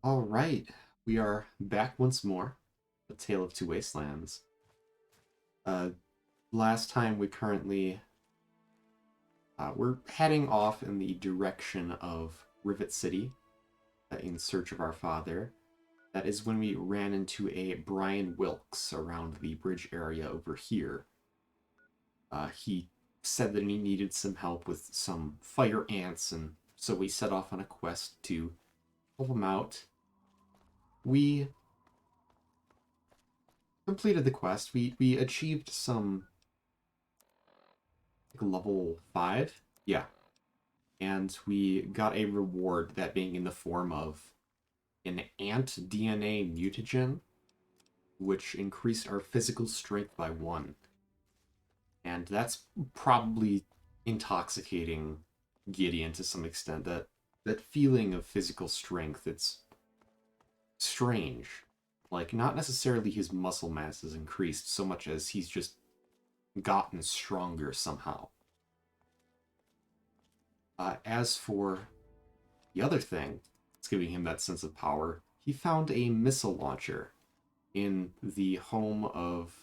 All right, we are back once more. A Tale of Two Wastelands. Uh, Last time we're heading off in the direction of Rivet City in search of our father. That is when we ran into a Brian Wilkes around the bridge area over here. He said that he needed some help with some fire ants, and so we set off on a quest to help him out. We completed the quest. We achieved some like level 5. Yeah. And we got a reward, that being in the form of an ant DNA mutagen, which increased our physical strength by 1. And that's probably intoxicating Gideon to some extent. That feeling of physical strength, it's strange. Like, not necessarily his muscle mass has increased so much as he's just gotten stronger somehow. As for the other thing that's giving him that sense of power, he found a missile launcher in the home of,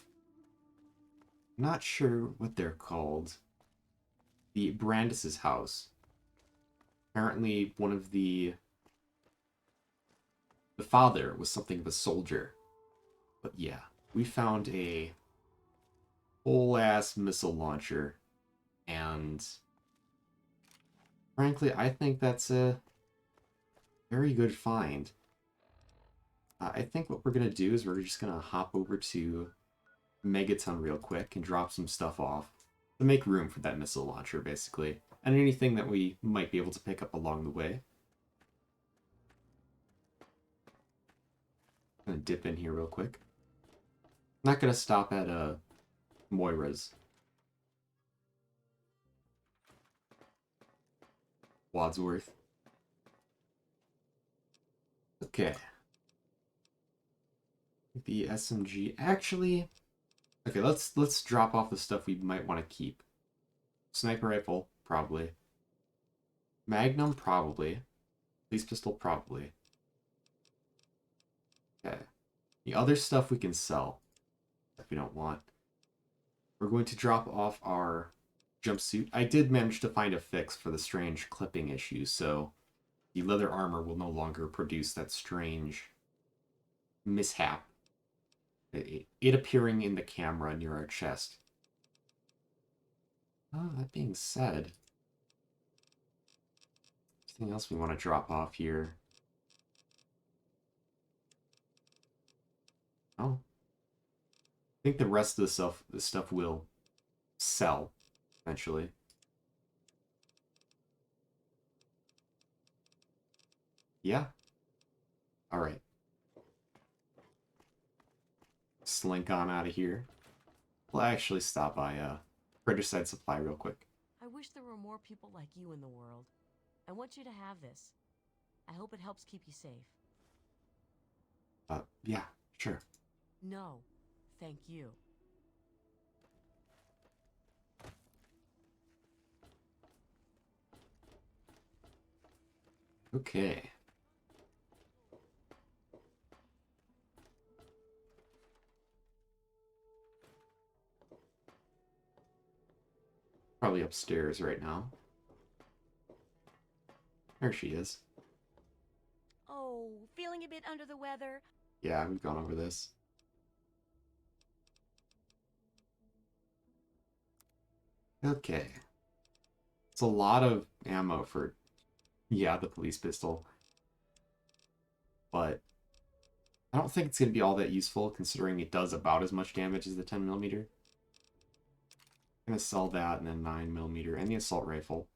not sure what they're called, the Brandis's house. Apparently, one of the father was something of a soldier. But yeah, we found a whole ass missile launcher, and frankly, I think that's a very good find. I think what we're gonna do is we're just gonna hop over to Megaton real quick and drop some stuff off to make room for that missile launcher, basically, and anything that we might be able to pick up along the way. I'm gonna dip in here real quick. Not gonna stop at Moira's. Wadsworth. Okay. The SMG. Actually, okay, let's drop off the stuff we might want to keep. Sniper rifle, probably. Magnum, probably. Police pistol, probably. Okay. The other stuff we can sell if we don't want. We're going to drop off our jumpsuit. I did manage to find a fix for the strange clipping issue, so the leather armor will no longer produce that strange mishap. It appearing in the camera near our chest. Oh, that being said, anything else we want to drop off here? Oh, I think the rest of the stuff will sell eventually. Yeah. All right. Slink on out of here. We'll actually stop by Criticide Supply real quick. I wish there were more people like you in the world. I want you to have this. I hope it helps keep you safe. Yeah, sure. No, thank you. Okay. Probably upstairs right now. There she is. Oh, feeling a bit under the weather? Yeah, we've gone over this. Okay. It's a lot of ammo for, yeah, the police pistol. But I don't think it's going to be all that useful, considering it does about as much damage as the 10mm. I'm going to sell that, and then 9mm, and the assault rifle.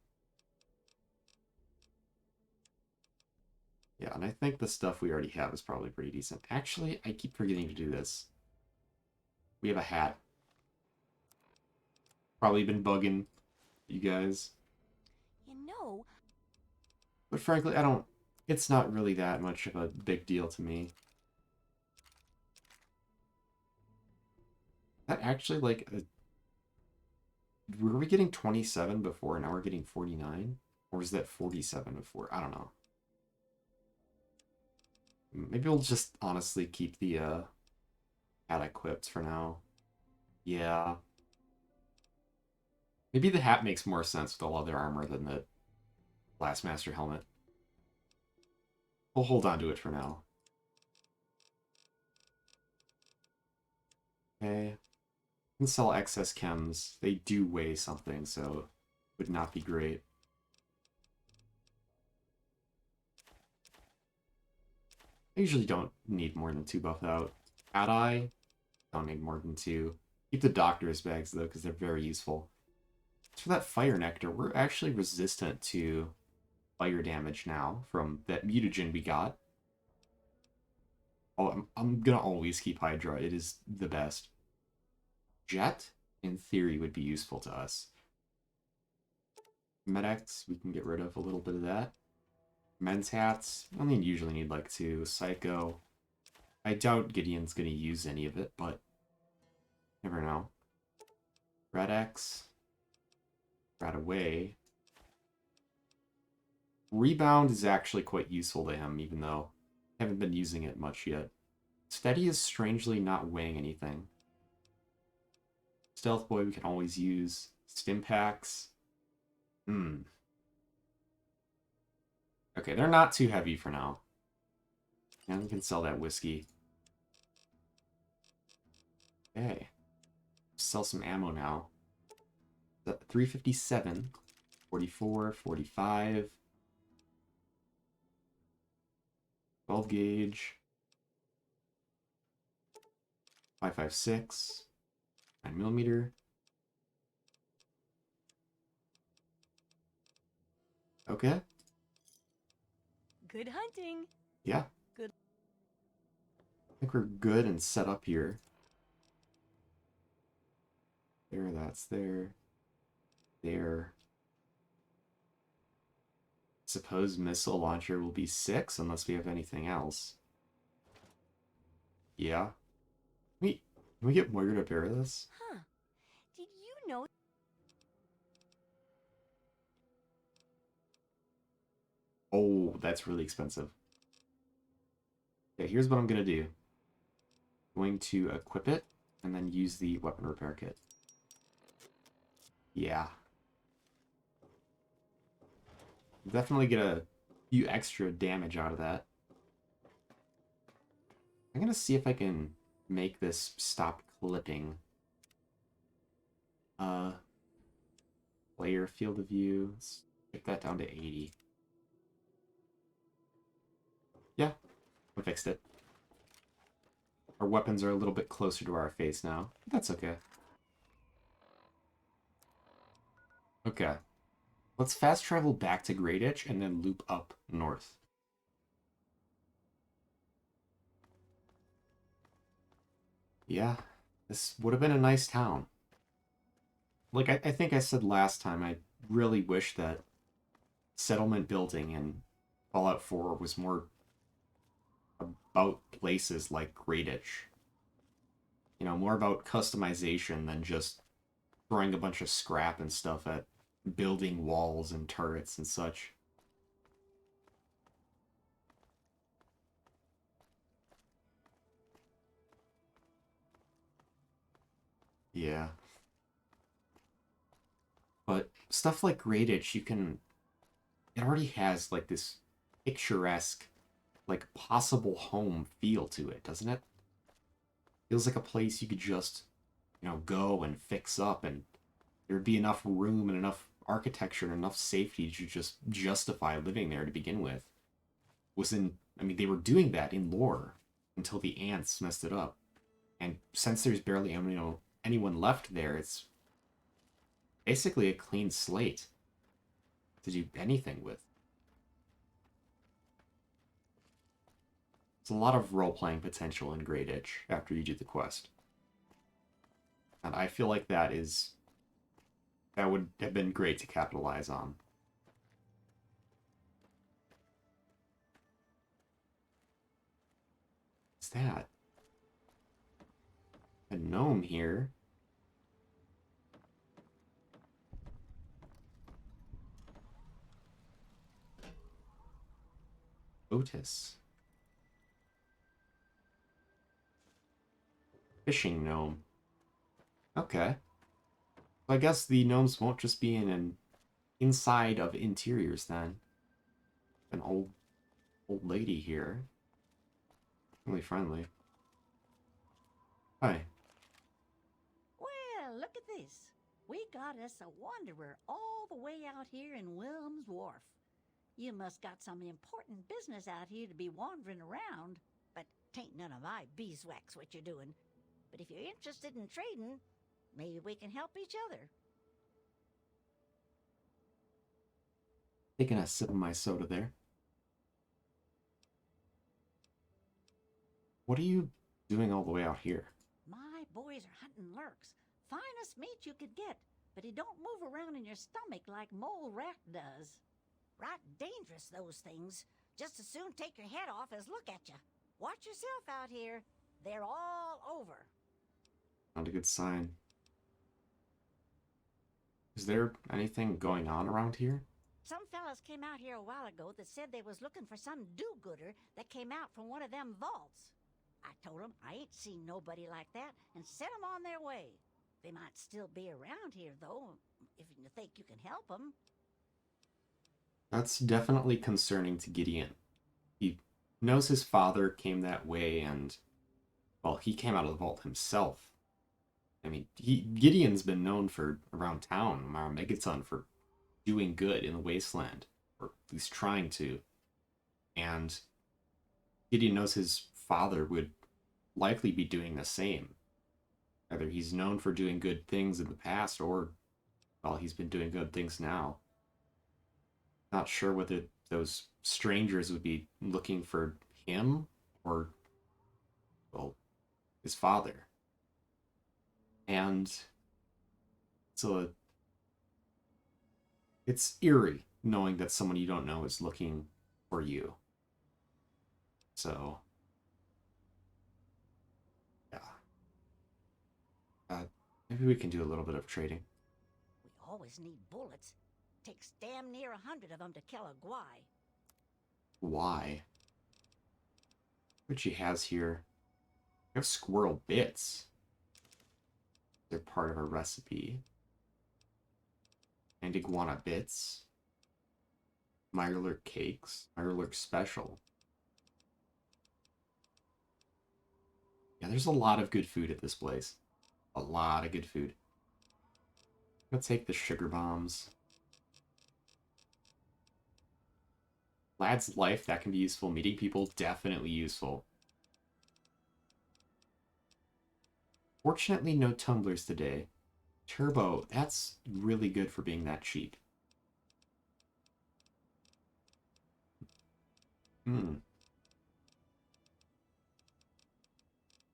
Yeah, and I think the stuff we already have is probably pretty decent. Actually, I keep forgetting to do this. We have a hat. Probably been bugging you guys. You know, But frankly, I don't... It's not really that much of a big deal to me. That actually, like, were we getting 27 before, and now we're getting 49? Or was that 47 before? I don't know. Maybe we'll just honestly keep the hat equipped for now. Yeah. Maybe the hat makes more sense with the leather armor than the Blastmaster helmet. We'll hold on to it for now. Okay. We can sell excess chems. They do weigh something, so would not be great. I usually don't need more than 2 buff out. Cat Eye, don't need more than 2. Keep the doctor's bags, though, because they're very useful. As for that fire nectar, we're actually resistant to fire damage now from that mutagen we got. Oh, I'm gonna always keep Hydra. It is the best. Jet, in theory, would be useful to us. Medex, we can get rid of a little bit of that. Men's hats, I only usually need like 2. Psycho, I doubt Gideon's gonna use any of it, but never know. Red X, Rat Away. Rebound is actually quite useful to him, even though I haven't been using it much yet. Steady is strangely not weighing anything. Stealth Boy we can always use. Stimpaks. Okay, they're not too heavy for now. And we can sell that whiskey. Okay. Sell some ammo now. 357, 44, 45. 12 gauge. 5.56. 9mm. Okay. Good hunting. Yeah. Good. I think we're good and set up here. There, that's there. There. Suppose missile launcher will be 6 unless we have anything else. Yeah. Wait, can we get Moira to repair this? Huh. Did you know? Oh, that's really expensive. Okay, here's what I'm gonna do. I'm going to equip it and then use the weapon repair kit. Yeah. Definitely get a few extra damage out of that. I'm gonna see if I can make this stop clipping. Player field of view. Let's get that down to 80. Yeah, I fixed it. Our weapons are a little bit closer to our face now. That's okay. Okay. Let's fast travel back to Grayditch and then loop up north. Yeah, this would have been a nice town. Like, I think I said last time, I really wish that settlement building in Fallout 4 was more about places like Grayditch. You know, more about customization than just throwing a bunch of scrap and stuff at building walls and turrets and such. Yeah. But stuff like Grayditch, you can... It already has, like, this picturesque, like, possible home feel to it, doesn't it? Feels like a place you could just, you know, go and fix up, and there'd be enough room and enough architecture and enough safety to just justify living there to begin with. I mean, they were doing that in lore until the ants messed it up. And since there's barely anyone left there, it's basically a clean slate to do anything with. There's a lot of role-playing potential in Grayditch after you do the quest. And I feel like that would have been great to capitalize on. What's that? A gnome here. Otis. Fishing gnome. Okay. So I guess the gnomes won't just be in an inside of interiors then. An old lady here. Really friendly. Hi. Well, look at this. We got us a wanderer all the way out here in Wilm's Wharf. You must got some important business out here to be wandering around, but tain't none of my beeswax what you're doing. But if you're interested in trading, maybe we can help each other. Taking a sip of my soda there. What are you doing all the way out here? My boys are hunting lurks. Finest meat you could get, but he don't move around in your stomach like mole rat does. Right dangerous, those things. Just as soon take your head off as look at you. Watch yourself out here. They're all over. Not a good sign. Is there anything going on around here? Some fellas came out here a while ago that said they was looking for some do-gooder that came out from one of them vaults. I told 'em I ain't seen nobody like that and sent 'em on their way. They might still be around here, though, if you think you can help 'em. That's definitely concerning to Gideon. He knows his father came that way and, well, he came out of the vault himself. I mean, Gideon's been known for around town, around Megaton, for doing good in the Wasteland, or at least trying to. And Gideon knows his father would likely be doing the same. Either he's known for doing good things in the past, or, well, he's been doing good things now. Not sure whether those strangers would be looking for him, or, well, his father. And so it's eerie knowing that someone you don't know is looking for you. So, yeah. Maybe we can do a little bit of trading. We always need bullets. Takes damn near 100 of them to kill a guai. Why? What she has here. We have squirrel bits. They're part of our recipe. And iguana bits. Mirelurk cakes. Mirelurk special. Yeah, there's a lot of good food at this place. A lot of good food. Let's take the sugar bombs. Lad's life, that can be useful. Meeting people, definitely useful. Fortunately, no tumblers today. Turbo, that's really good for being that cheap.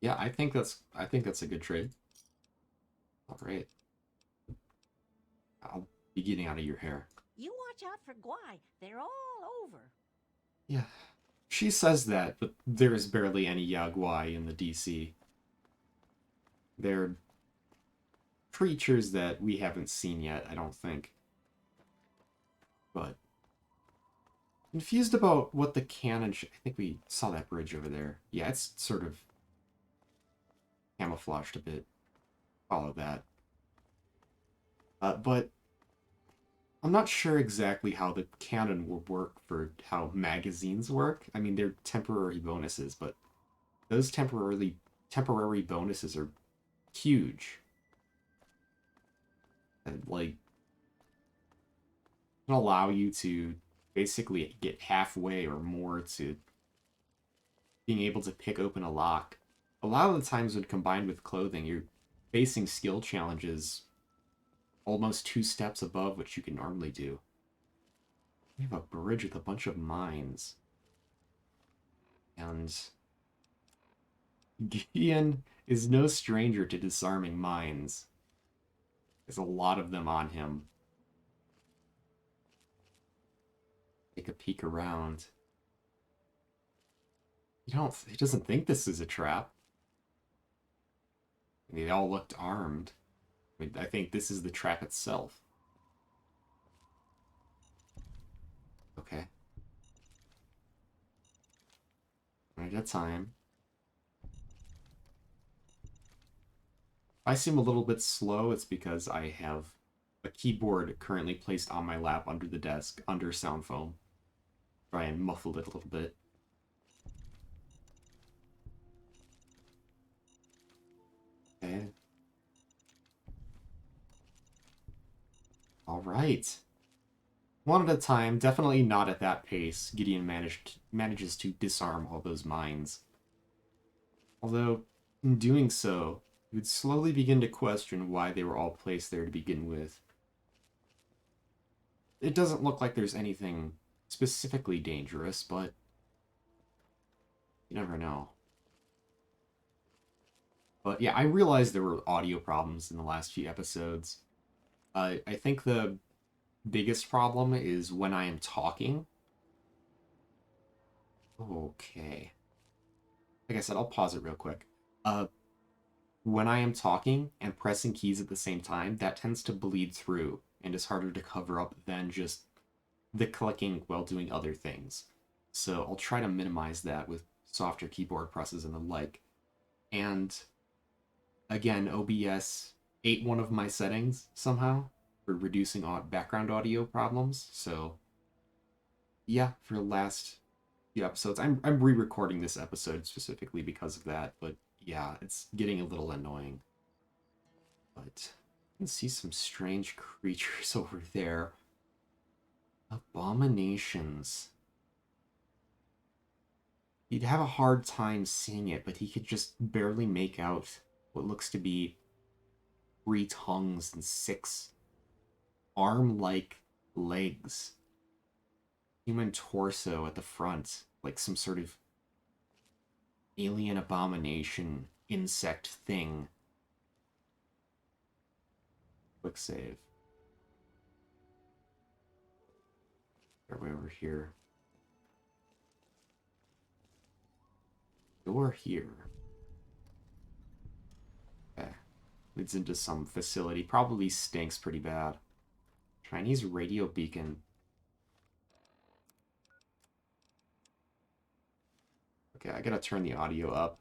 Yeah, I think that's a good trade. All right. I'll be getting out of your hair. You watch out for guai. They're all over. Yeah. She says that, but there is barely any Yaguai in the DC. They're creatures that we haven't seen yet, I don't think. But confused about what the cannon I think we saw that bridge over there. Yeah, it's sort of camouflaged a bit. Follow that. But I'm not sure exactly how the cannon will work for how magazines work. I mean, they're temporary bonuses, but those temporary bonuses are huge. And, like, can allow you to basically get halfway or more to being able to pick open a lock. A lot of the times when combined with clothing, you're facing skill challenges almost 2 steps above what you can normally do. We have a bridge with a bunch of mines. And Gideon is no stranger to disarming mines. There's a lot of them on him. Take a peek around. He doesn't think this is a trap. I mean, they all looked armed. I mean, I think this is the trap itself. Okay. One at a time. I seem a little bit slow, it's because I have a keyboard currently placed on my lap under the desk, under sound foam. Try and muffle it a little bit. Okay. Alright. One at a time, definitely not at that pace. Gideon manages to disarm all those mines. Although, in doing so, you would slowly begin to question why they were all placed there to begin with. It doesn't look like there's anything specifically dangerous, but you never know. But yeah, I realized there were audio problems in the last few episodes. I think the biggest problem is when I am talking. Okay. Like I said, I'll pause it real quick. When I am talking and pressing keys at the same time, that tends to bleed through and is harder to cover up than just the clicking while doing other things. So I'll try to minimize that with softer keyboard presses and the like. And again, OBS ate one of my settings somehow for reducing background audio problems. So yeah, for the last few episodes, I'm re-recording this episode specifically because of that. But yeah, it's getting a little annoying. But I can see some strange creatures over there. Abominations. He'd have a hard time seeing it, but he could just barely make out what looks to be 3 tongues and 6 arm-like legs. Human torso at the front, like some sort of alien abomination insect thing. Quick save. Are we over here? Door here. Okay. Leads into some facility. Probably stinks pretty bad. Chinese radio beacon. Okay, I gotta turn the audio up.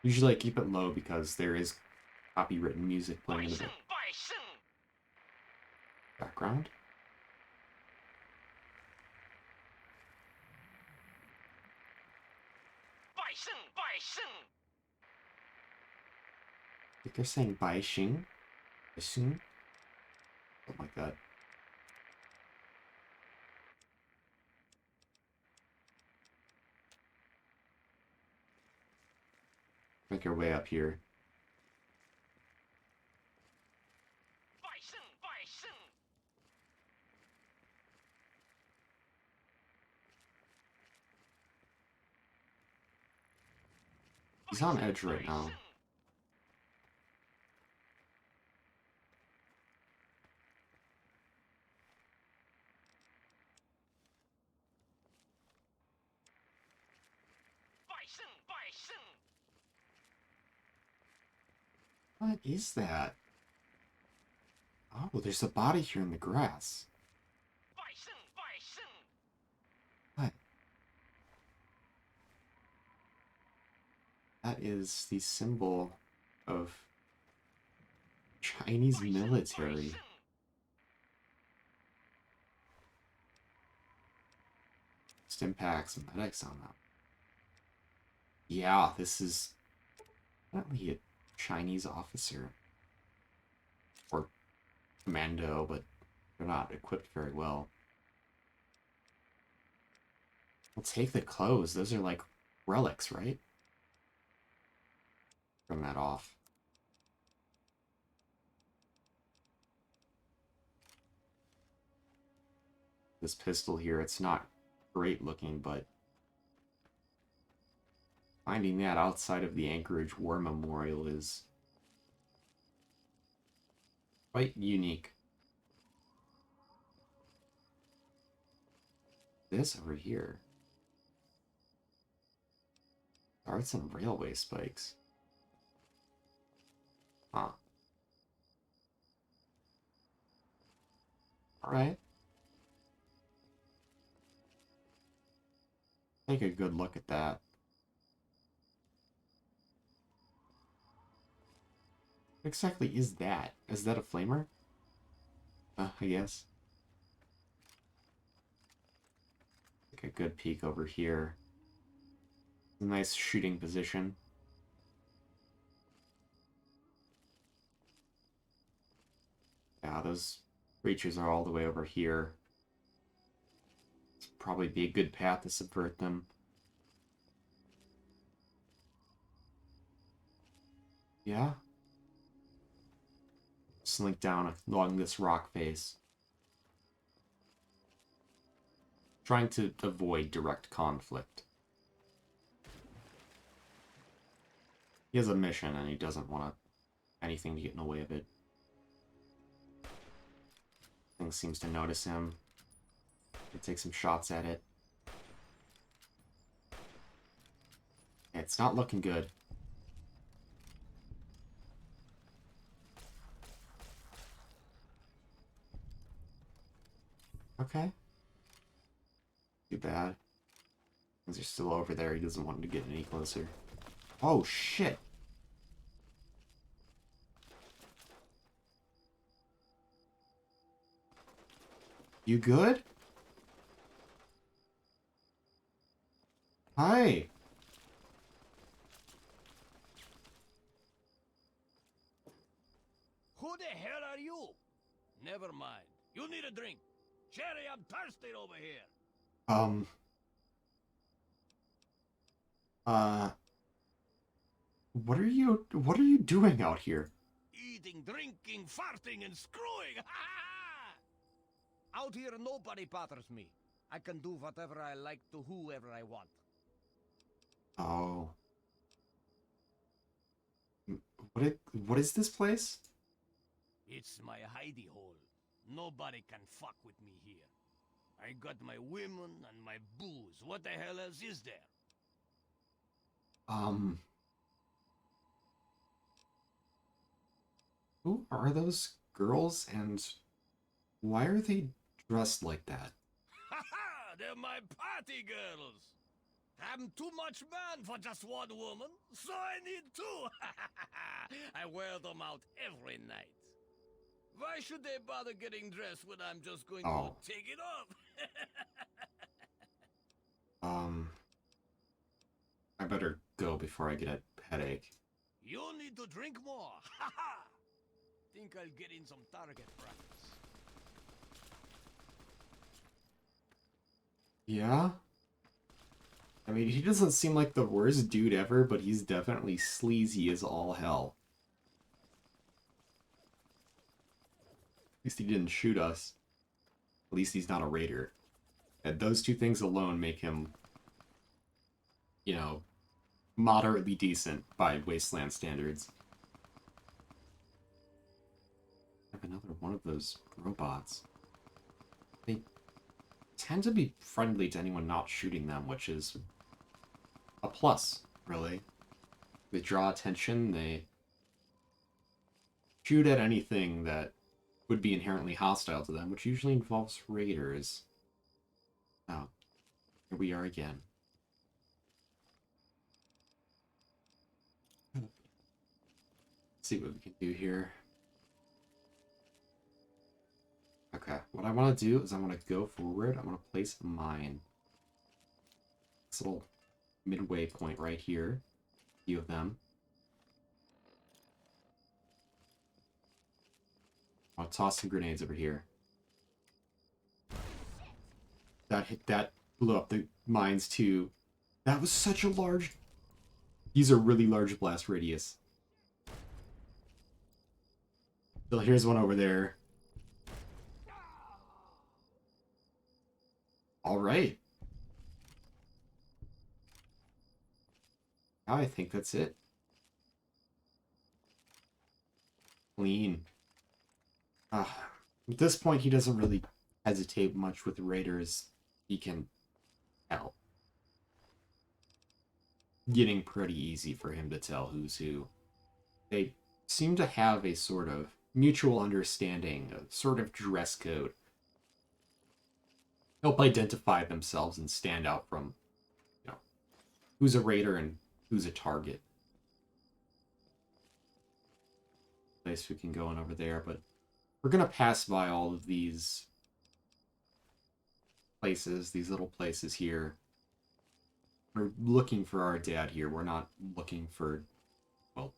Usually I keep it low because there is copywritten music playing in the background. I think they're saying Bai Xing. Something like that. Make our way up here. He's on edge right now. What is that? Oh, there's a body here in the grass. What? That is the symbol of Chinese military. Stimpaks and medics on that. Yeah, this is definitely a Chinese officer. Or commando, but they're not equipped very well. We'll take the clothes. Those are like relics, right? Turn that off. This pistol here, it's not great looking, but finding that outside of the Anchorage War Memorial is quite unique. This over here. Darts and railway spikes. Huh. Alright. Take a good look at that. What exactly is that? Is that a flamer? I guess. Take a good peek over here. Nice shooting position. Yeah, those creatures are all the way over here. It's probably be a good path to subvert them. Yeah? Slink down along this rock face. Trying to avoid direct conflict. He has a mission and he doesn't want anything to get in the way of it. Thing seems to notice him. He takes some shots at it. It's not looking good. Okay. Too bad. Things are still over there. He doesn't want him to get any closer. Oh, shit! You good? Hi! Who the hell are you? Never mind. You need a drink. Jerry, I'm thirsty over here. What are you doing out here? Eating, drinking, farting, and screwing. Out here, nobody bothers me. I can do whatever I like to whoever I want. Oh. What is this place? It's my hidey hole. Nobody can fuck with me here. I got my women and my booze. What the hell else is there? Who are those girls and why are they dressed like that? Haha! They're my party girls! I'm too much man for just one woman, so I need two! I wear them out every night. Why should they bother getting dressed when I'm just going to take it off? I better go before I get a headache. You need to drink more. Haha! Think I'll get in some target practice. Yeah? I mean, he doesn't seem like the worst dude ever, but he's definitely sleazy as all hell. At least he didn't shoot us. At least he's not a raider. And those two things alone make him, you know, moderately decent by Wasteland standards. I have another one of those robots. They tend to be friendly to anyone not shooting them, which is a plus, really. They draw attention, they shoot at anything that would be inherently hostile to them, which usually involves raiders. Oh, here we are again. Let's see what we can do here. Okay, what I want to do is I want to go forward. I want to place a mine. This little midway point right here. A few of them. I'll toss some grenades over here. That blew up the mines too. That was such a large... These are really large blast radius. So here's one over there. Alright. Now I think that's it. Clean. At this point, he doesn't really hesitate much with raiders. He can tell. Getting pretty easy for him to tell who's who. They seem to have a sort of mutual understanding, a sort of dress code. Help identify themselves and stand out from, who's a raider and who's a target. Place we can go in over there, but we're gonna pass by all of these places, these little places here. We're looking for our dad here. We're not looking for, well,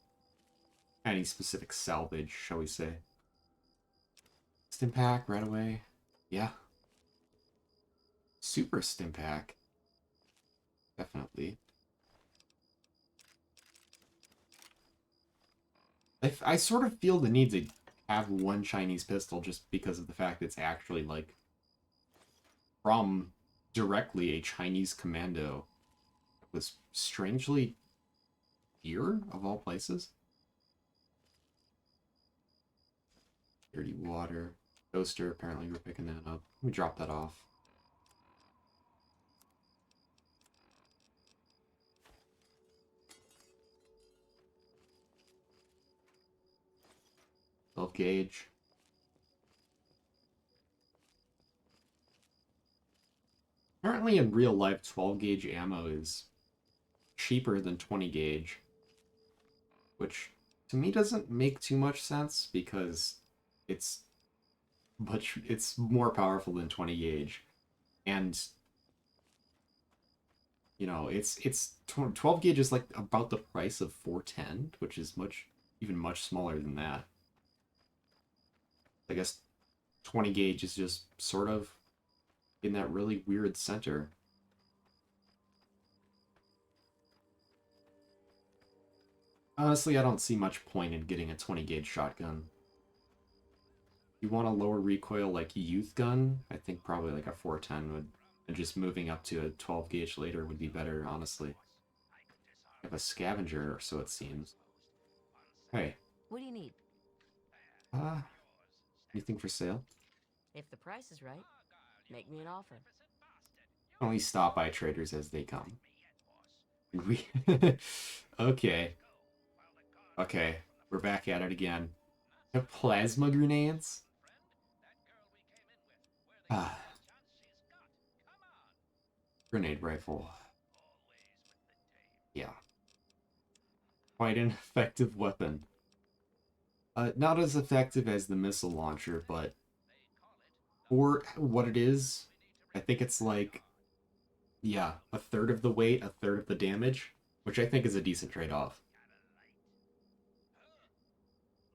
any specific salvage, shall we say. Stimpack right away. Yeah. Super Stimpack. Definitely. I sort of feel the need to have one Chinese pistol just because of the fact it's actually, like, from directly a Chinese commando. It was strangely here, of all places. Dirty water. Toaster, apparently we're picking that up. Let me drop that off. Gauge. Apparently in real life, 12 gauge ammo is cheaper than 20 gauge. Which, to me, doesn't make too much sense because it's more powerful than 20 gauge. And, you know, 12 gauge is like about the price of 410, which is even much smaller than that. I guess 20 gauge is just sort of in that really weird center. Honestly, I don't see much point in getting a 20 gauge shotgun. You want a lower recoil like youth gun? I think probably like a 410 would, and just moving up to a 12 gauge later would be better, honestly. I have a scavenger, or so it seems. Hey. What do you need? Anything for sale? If the price is right, make me an offer. Only stop by traders as they come. We okay. Okay, we're back at it again. The plasma grenades? Ah. Grenade rifle. Yeah. Quite an effective weapon. Not as effective as the missile launcher, but for what it is, I think it's like, yeah, a third of the weight, a third of the damage, which I think is a decent trade-off.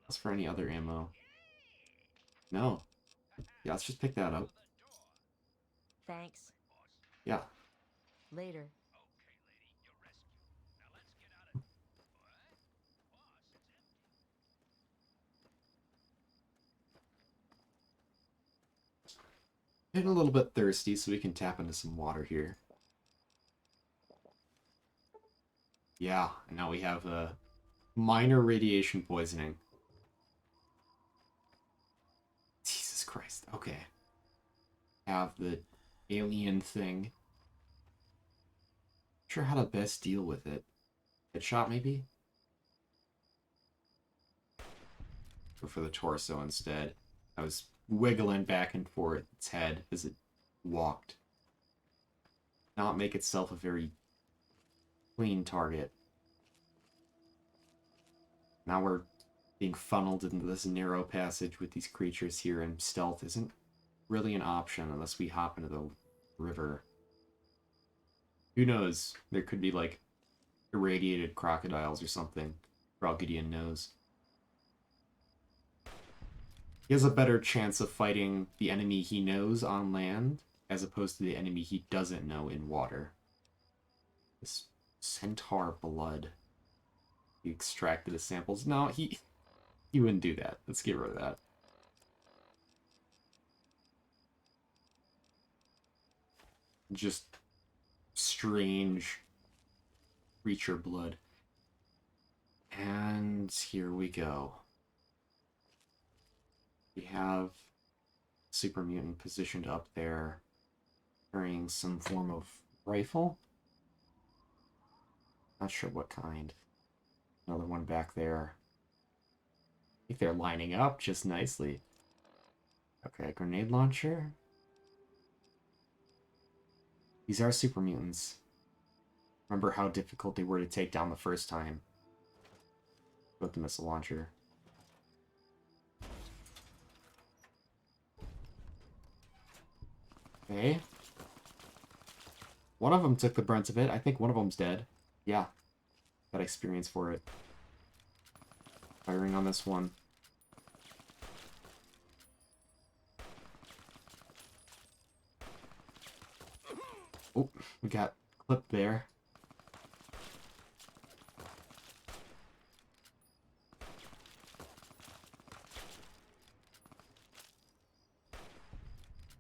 As for any other ammo? No. Yeah, let's just pick that up. Thanks. Yeah. Later. Getting a little bit thirsty, so we can tap into some water here. Yeah, and now we have a minor radiation poisoning. Jesus Christ, okay. Have the alien thing. Not sure how to best deal with it. Headshot, maybe? Go for the torso instead. I was wiggling back and forth its head as it walked. Not make itself a very clean target. Now we're being funneled into this narrow passage with these creatures here, and stealth isn't really an option unless we hop into the river. Who knows? There could be, like, irradiated crocodiles or something, for all Gideon knows. He has a better chance of fighting the enemy he knows on land as opposed to the enemy he doesn't know in water. This centaur blood. He extracted his samples. No, he wouldn't do that. Let's get rid of that. Just strange creature blood. And here we go. We have super mutant positioned up there, carrying some form of rifle. Not sure what kind. Another one back there. I think they're lining up just nicely. Okay, grenade launcher. These are super mutants. Remember how difficult they were to take down the first time with the missile launcher. Okay. One of them took the brunt of it. I think one of them's dead. Yeah. Got experience for it. Firing on this one. Oh, we got clipped there.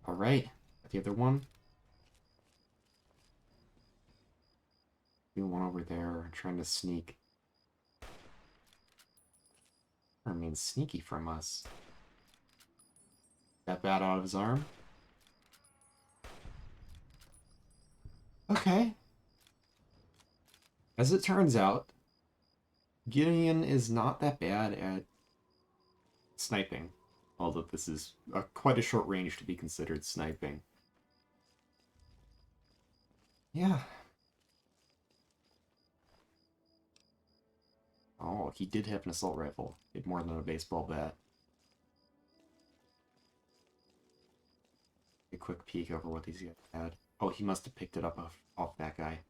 Alright. The other one. One over there trying to sneak. I mean, sneaky from us. That bat out of his arm. Okay. As it turns out, Gideon is not that bad at sniping. Although this is quite a short range to be considered sniping. Yeah. Oh, he did have an assault rifle. It more than a baseball bat. A quick peek over what these guys had. Oh, he must have picked it up off that guy.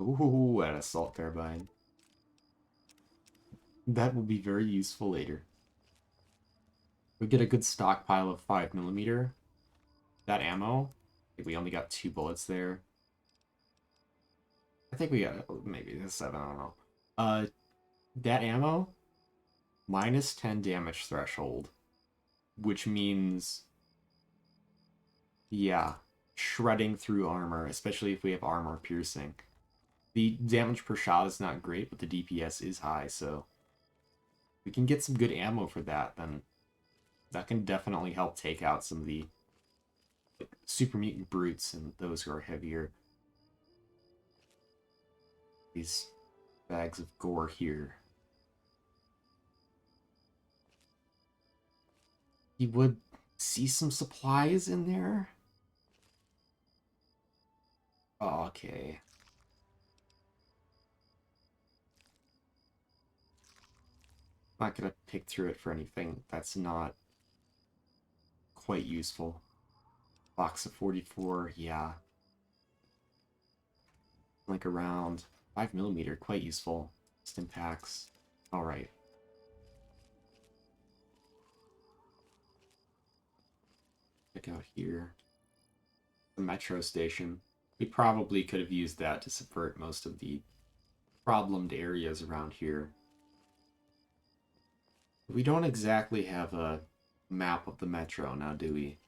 Ooh, an assault carbine. That will be very useful later. We get a good stockpile of 5mm. That ammo, I think we only got 2 bullets there. I think we got maybe 7, I don't know. That ammo, minus 10 damage threshold, which means, yeah, shredding through armor, especially if we have armor piercing. The damage per shot is not great, but the DPS is high, so if we can get some good ammo for that, then that can definitely help take out some of the super mutant brutes and those who are heavier. These bags of gore here. You would see some supplies in there? Oh, okay. Not gonna pick through it for anything that's not quite useful. Box of 44, yeah. Like around 5mm, quite useful. Stim packs. Alright. Check out here. The metro station. We probably could have used that to subvert most of the problemed areas around here. We don't exactly have a map of the metro now, do we?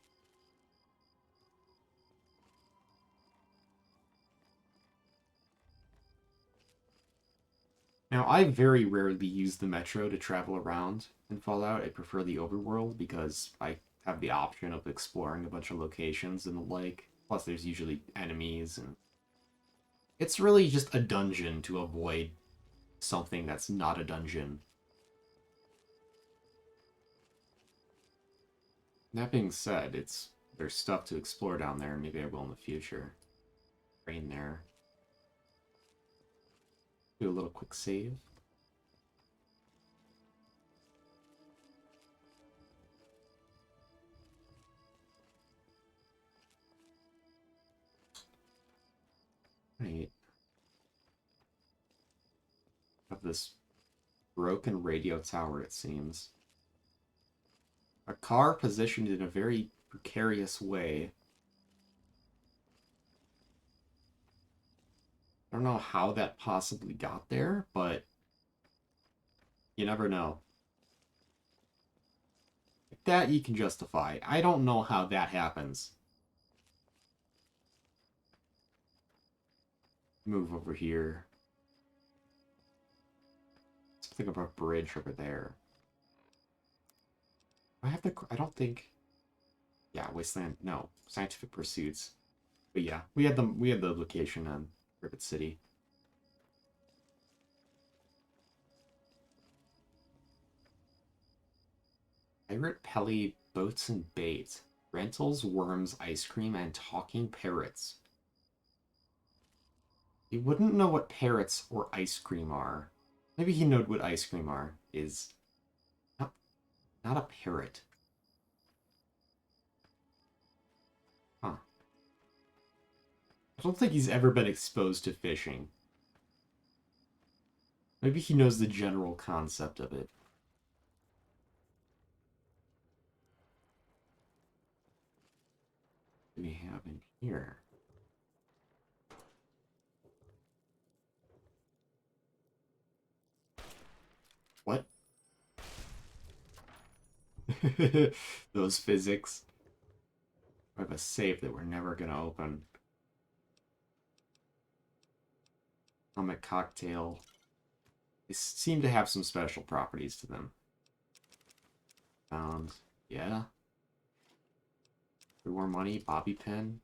Now, I very rarely use the metro to travel around in Fallout. I prefer the overworld because I have the option of exploring a bunch of locations and the like. Plus, there's usually enemies, and it's really just a dungeon to avoid something that's not a dungeon. That being said, there's stuff to explore down there, and maybe I will in the future. Train there. Do a little quick save. Right. Have this broken radio tower, it seems. A car positioned in a very precarious way. I don't know how that possibly got there, but you never know. That you can justify. I don't know how that happens. Move over here. Something about a bridge over there. I don't think... Yeah, Wasteland, no. Scientific Pursuits. But yeah, we had the location on Rivet City. Pirate Pelly Boats and Bait. Rentals, worms, ice cream, and talking parrots. He wouldn't know what parrots or ice cream are. Maybe he knows what ice cream is. Not a parrot. Huh. I don't think he's ever been exposed to fishing. Maybe he knows the general concept of it. What do we have in here? What? Those physics. I have a safe that we're never gonna open. Atomic cocktail. They seem to have some special properties to them. Found, yeah. 3 more money, bobby pin.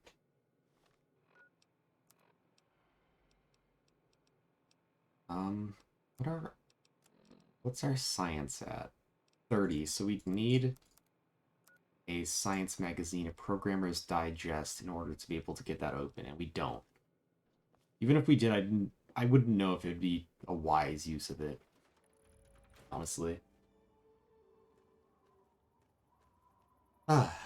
What's our science at? 30, so we'd need a science magazine, a programmer's digest, in order to be able to get that open, and we don't. Even if we did, I wouldn't know if it'd be a wise use of it. Honestly. Ah.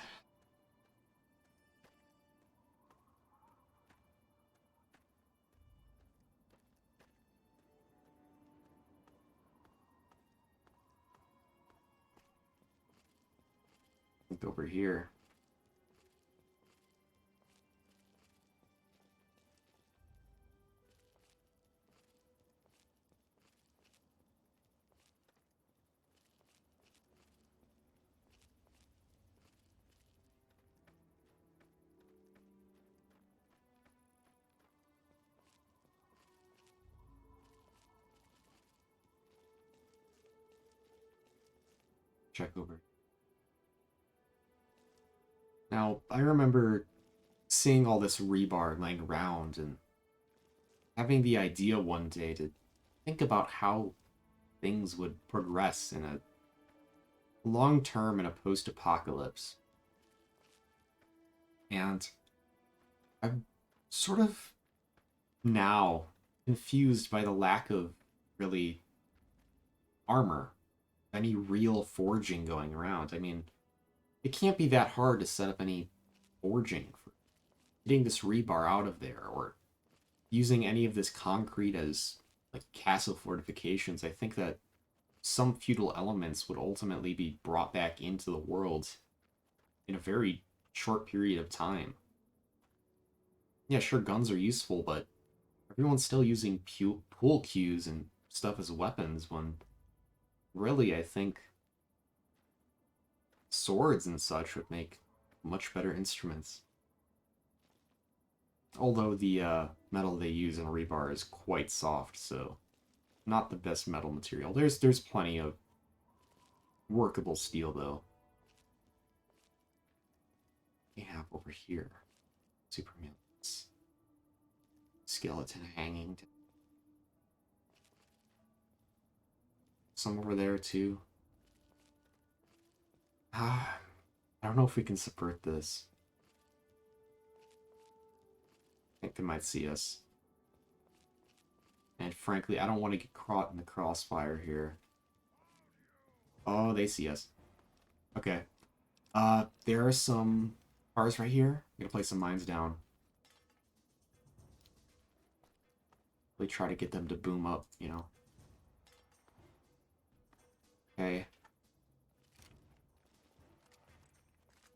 Look over here. Check over. Now, I remember seeing all this rebar laying around and having the idea one day to think about how things would progress in a long term in a post-apocalypse. And I'm sort of now confused by the lack of really armor, any real forging going around. I mean, it can't be that hard to set up any forging for getting this rebar out of there or using any of this concrete as like castle fortifications. I think that some feudal elements would ultimately be brought back into the world in a very short period of time. Yeah, sure, guns are useful, but everyone's still using pool cues and stuff as weapons when really I think swords and such would make much better instruments. Although the metal they use in rebar is quite soft, so not the best metal material. There's plenty of workable steel though. We have over here super mutants, skeleton hanging. Some over there too. I don't know if we can subvert this. I think they might see us. And frankly, I don't want to get caught in the crossfire here. Oh, they see us. Okay. There are some cars right here. I'm gonna place some mines down. Really try to get them to boom up, you know. Okay.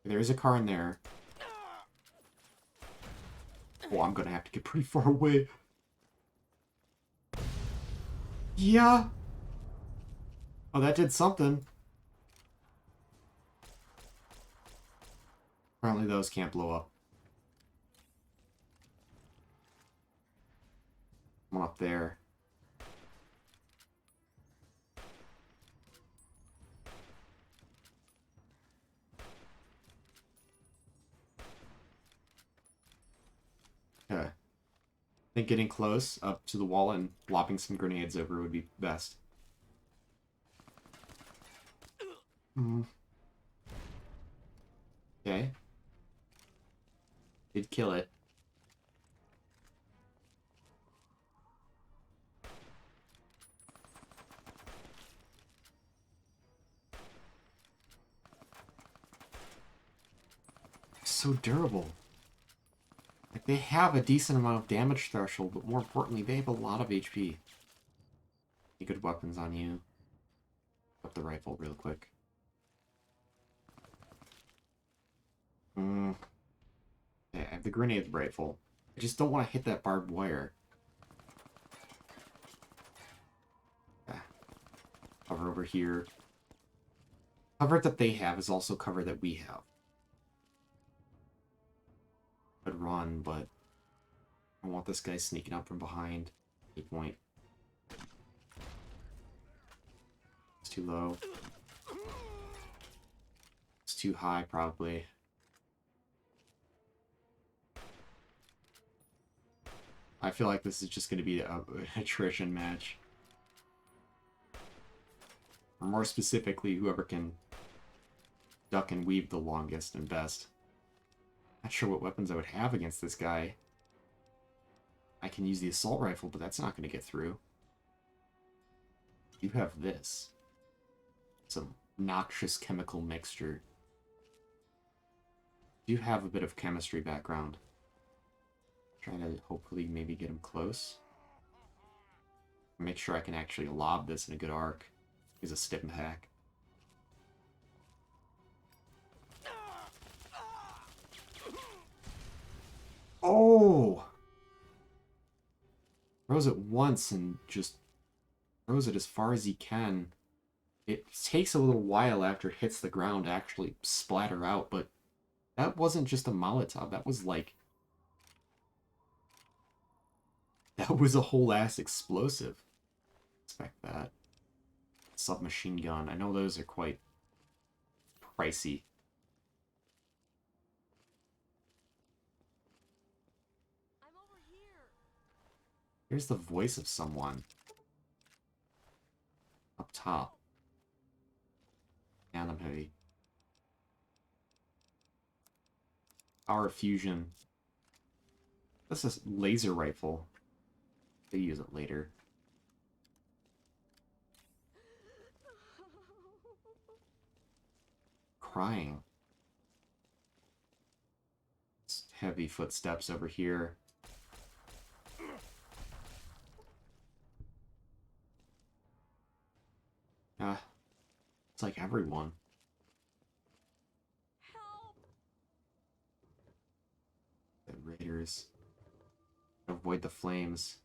There is a car in there. Oh, I'm gonna have to get pretty far away. Yeah. Oh, that did something. Apparently those can't blow up. One up there. Okay. I think getting close up to the wall and lobbing some grenades over would be best. Okay. Did kill it. So durable. Like, they have a decent amount of damage threshold, but more importantly, they have a lot of HP. Any good weapons on you? Up the rifle real quick. Yeah, I have the grenade rifle. I just don't want to hit that barbed wire. Yeah. Cover over here. Cover that they have is also cover that we have. Could run, but I want this guy sneaking up from behind. Good point. It's too low. It's too high, probably. I feel like this is just going to be an attrition match. Or more specifically, whoever can duck and weave the longest and best. Not sure what weapons I would have against this guy. I can use the assault rifle, but that's not going to get through. You have this. Some noxious chemical mixture. You have a bit of chemistry background. Trying to hopefully maybe get him close. Make sure I can actually lob this in a good arc. Use a stim hack. Oh! Throws it once and just throws it as far as he can. It takes a little while after it hits the ground to actually splatter out, but that wasn't just a Molotov. That was like... That was a whole ass explosive. Expect that. Submachine gun. I know those are quite pricey. I'm over here. Here's the voice of someone. Up top. And I'm heavy. Power fusion. This is laser rifle. They use it later. Crying. It's heavy footsteps over here. It's like everyone. Help! The raiders. Avoid the flames.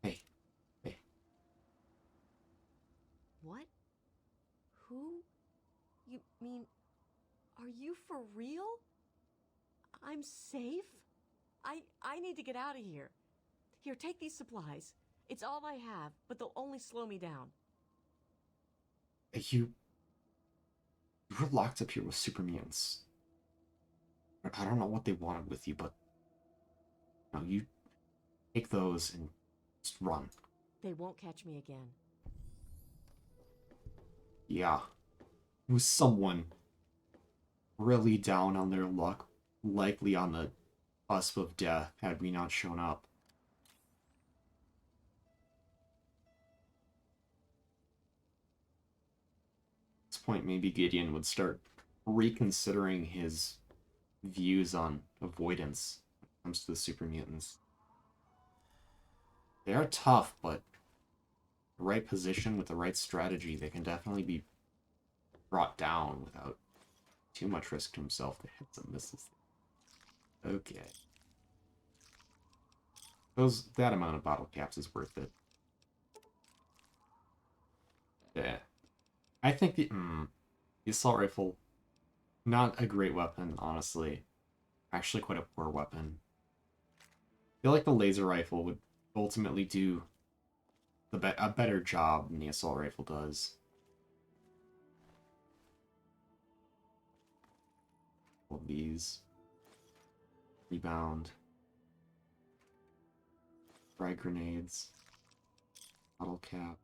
Hey. Hey. What? Who? You mean... Are you for real? I'm safe? I need to get out of here. Here, take these supplies. It's all I have, but they'll only slow me down. You were locked up here with super mutants. I don't know what they wanted with you, but no, you take those and just run. They won't catch me again. Yeah. It was someone really down on their luck, likely on the cusp of death had we not shown up. At this point, maybe Gideon would start reconsidering his views on avoidance when it comes to the super mutants. They are tough, but the right position with the right strategy, they can definitely be brought down without too much risk to himself to hit some misses. Okay. That amount of bottle caps is worth it. Yeah. I think the assault rifle, not a great weapon, honestly. Actually quite a poor weapon. I feel like the laser rifle would ultimately do a better job than the assault rifle does. All of these. Rebound. Frag grenades. Bottle cap.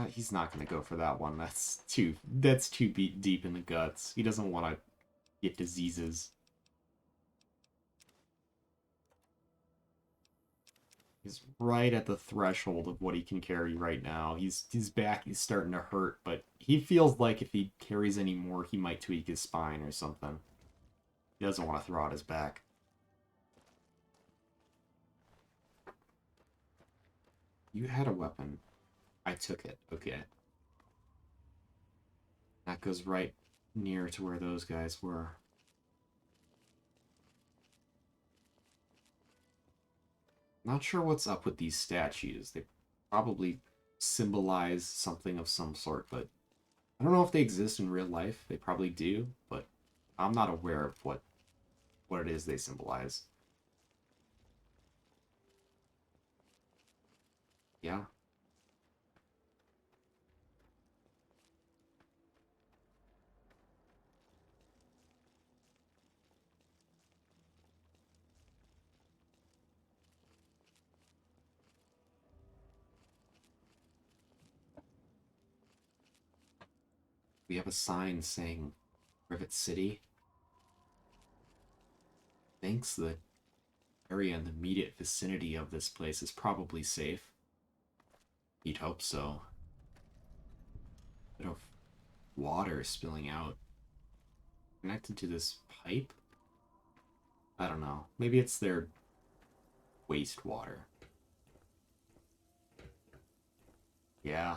He's not gonna go for that one. That's too deep in the guts. He doesn't want to get diseases. He's right at the threshold of what he can carry right now. His back is starting to hurt, but he feels like if he carries any more, he might tweak his spine or something. He doesn't want to throw out his back. You had a weapon. I took it. Okay. That goes right near to where those guys were. Not sure what's up with these statues. They probably symbolize something of some sort, but I don't know if they exist in real life. They probably do, but I'm not aware of what it is they symbolize. Yeah. We have a sign saying Rivet City. Thinks the area in the immediate vicinity of this place is probably safe. You'd hope so. Bit of water spilling out. Connected to this pipe? I don't know. Maybe it's their wastewater. Yeah.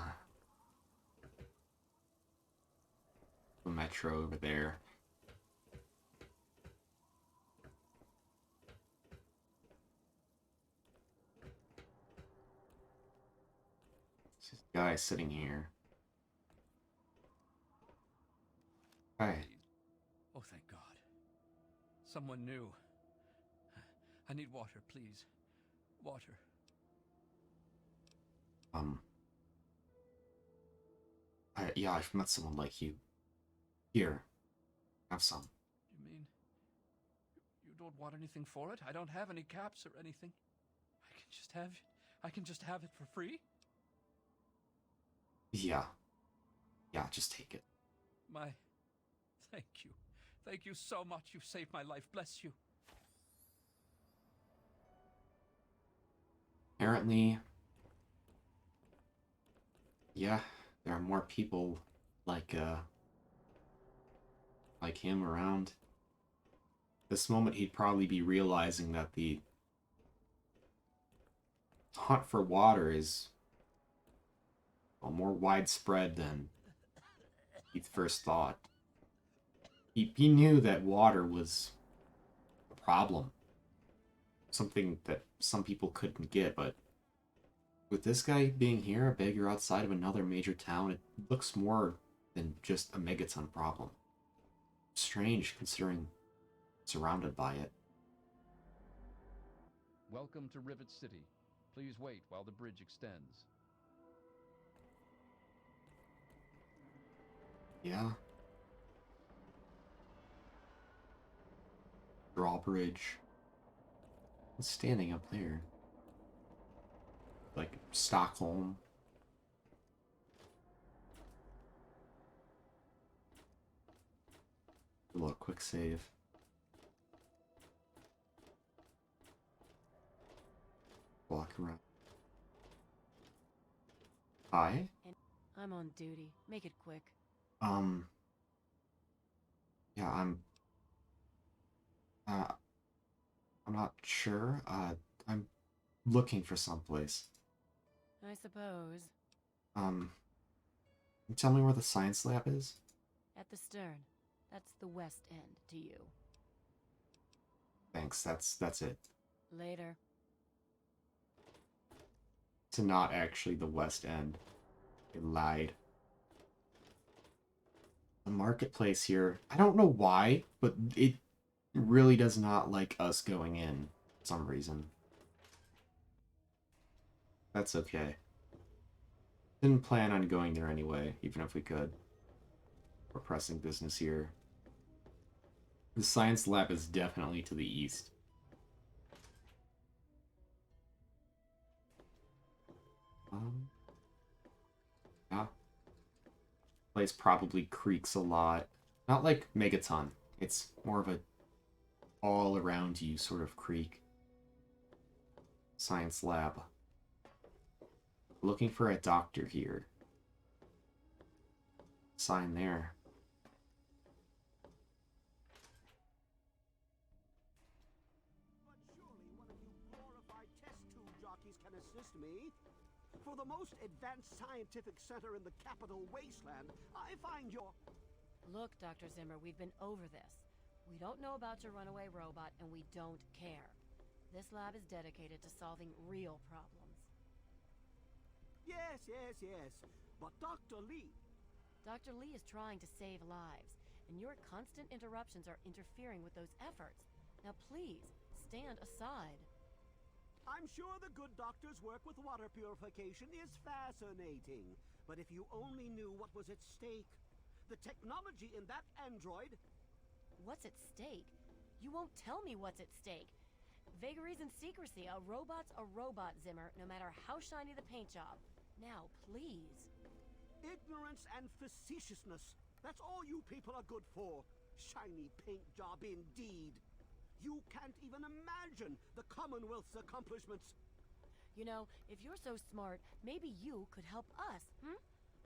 The metro over there. This guy sitting here. Hi. Oh, thank God. Someone new. I need water, please. Water. Yeah, I've met someone like you. Here, have some. You mean you don't want anything for it? I don't have any caps or anything. I can just have it for free? Yeah. Yeah, just take it. Thank you. Thank you so much. You saved my life. Bless you. Apparently, yeah, there are more people like him around. This moment, he'd probably be realizing that the hunt for water is, well, more widespread than he first thought. He knew that water was a problem. Something that some people couldn't get, but with this guy being here, a beggar outside of another major town, it looks more than just a megaton problem. Strange, considering surrounded by it. Welcome to Rivet City. Please wait while the bridge extends. Yeah. Drawbridge. It's standing up there. Like Stockholm. A little quick save. Walk around. Hi? I'm on duty. Make it quick. Yeah, I'm not sure. I'm looking for someplace. I suppose. Can you tell me where the science lab is? At the stern. That's the west end to you. Thanks, that's it. Later. To not actually the west end. They lied. The marketplace here, I don't know why, but it really does not like us going in for some reason. That's okay. Didn't plan on going there anyway, even if we could. We're pressing business here. The science lab is definitely to the east. place probably creaks a lot. Not like Megaton. It's more of a all around you sort of creak. Science lab. Looking for a doctor here. Sign there. But surely one of you glorified test tube jockeys can assist me. For the most advanced scientific center in the Capital Wasteland, I find your... Look, Dr. Zimmer, we've been over this. We don't know about your runaway robot, and we don't care. This lab is dedicated to solving real problems. Yes, yes, yes. But Dr. Lee... Dr. Lee is trying to save lives, and your constant interruptions are interfering with those efforts. Now please, stand aside. I'm sure the good doctor's work with water purification is fascinating. But if you only knew what was at stake. The technology in that android... What's at stake? You won't tell me what's at stake. Vagaries and secrecy. A robot's a robot, Zimmer, no matter how shiny the paint job. Now, please. Ignorance and facetiousness. That's all you people are good for. Shiny paint job indeed. You can't even imagine the Commonwealth's accomplishments. You know, if you're so smart, maybe you could help us,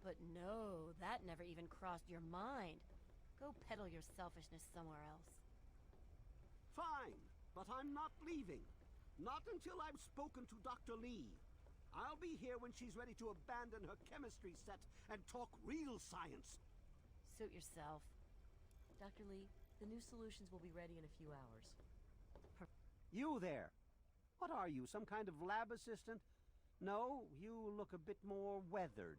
But no, that never even crossed your mind. Go peddle your selfishness somewhere else. Fine, but I'm not leaving. Not until I've spoken to Dr. Lee. I'll be here when she's ready to abandon her chemistry set and talk real science. Suit yourself. Dr. Lee, the new solutions will be ready in a few hours. You there. What are you, some kind of lab assistant? No, you look a bit more weathered.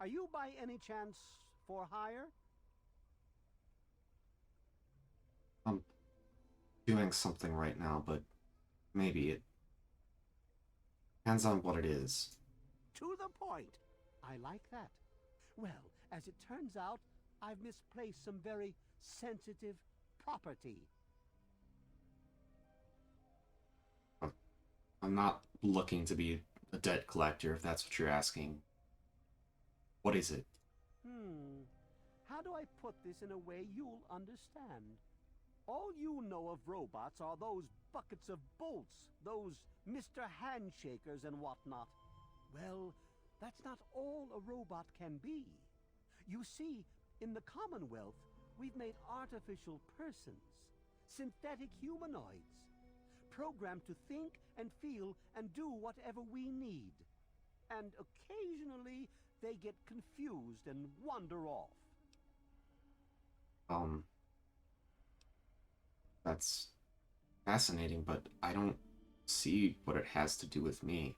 Are you by any chance for hire? I'm doing something right now, but maybe it depends on what it is. To the point. I like that. Well, as it turns out, I've misplaced some very sensitive property. I'm not looking to be a debt collector, if that's what you're asking. What is it? How do I put this in a way you'll understand? All you know of robots are those buckets of bolts, those Mr. Handshakers and whatnot. Well, that's not all a robot can be. You see, in the Commonwealth, we've made artificial persons, synthetic humanoids, programmed to think and feel and do whatever we need. And occasionally, they get confused and wander off. That's fascinating, but I don't see what it has to do with me.